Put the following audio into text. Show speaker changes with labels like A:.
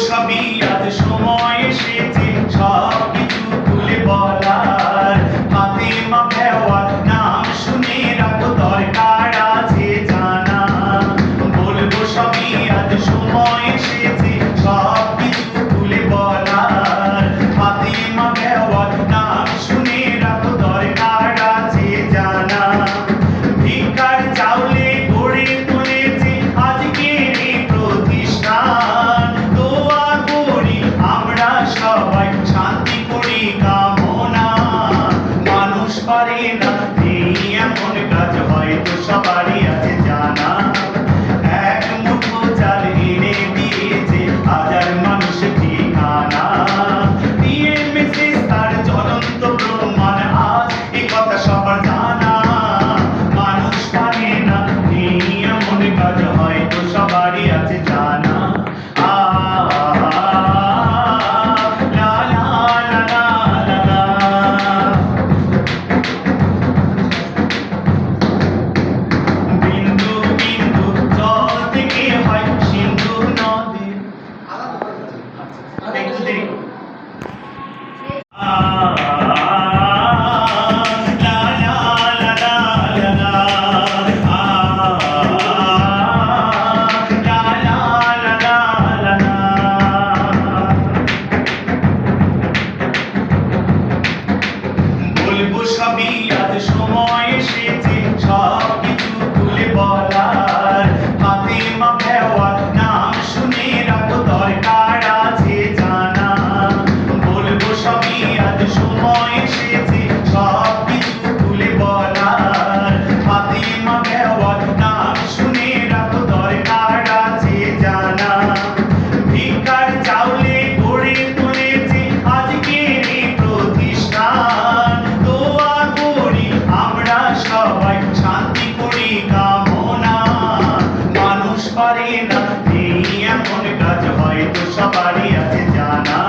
A: সবই আজ সময় এসেছে সব কিছু খুলে বলার। ফাতেমা ভেওয়ার নাম শুনে রাখো দরকার আছে জানা। বলবো সবই আজ সময় এসেছে সব কিছু খুলে বলার। ফাতেমা ভেওয়ার নাম শুনে রাখো দরকার আছে জানা। ভিক্ষার চাউলে গড়ে তুলেছে আজকের এই প্রতিষ্ঠান। সবাই শান্তি করি কামনা। মানুষ পারে না এই এমন কাজ হয়তো সবারই আছে জানা। এক মুঠো চাল এনে দিয়েছে হাজার মানুষ ঠিকানা। দিয়ে মেসেজ তার জ্বলন্ত প্রমাণ আজ এ কথা সবার জানা। মানুষ পারে না এই এমন কাজ হয়তো সবারই আছে জানা। সবই আজ সময় এসেছে সব কিছু খুলে বলার। ফাতেমা ভেওয়ার নাম শুনে রাখো দরকার আছে জানা। বলবো সবই আজ সময় এসেছে সব কিছু খুলে বলার। ফাতেমা ভেওয়ার নাম শুনে রাখো দরকার আছে জানা। ভিক্ষার চাউলে গড়ে তুলেছে আজকের এই প্রতিষ্ঠান। সবাই শান্তি করি কামনা। মানুষ পারে না এই এমন কাজ হয়তো সবারই আছে জানা।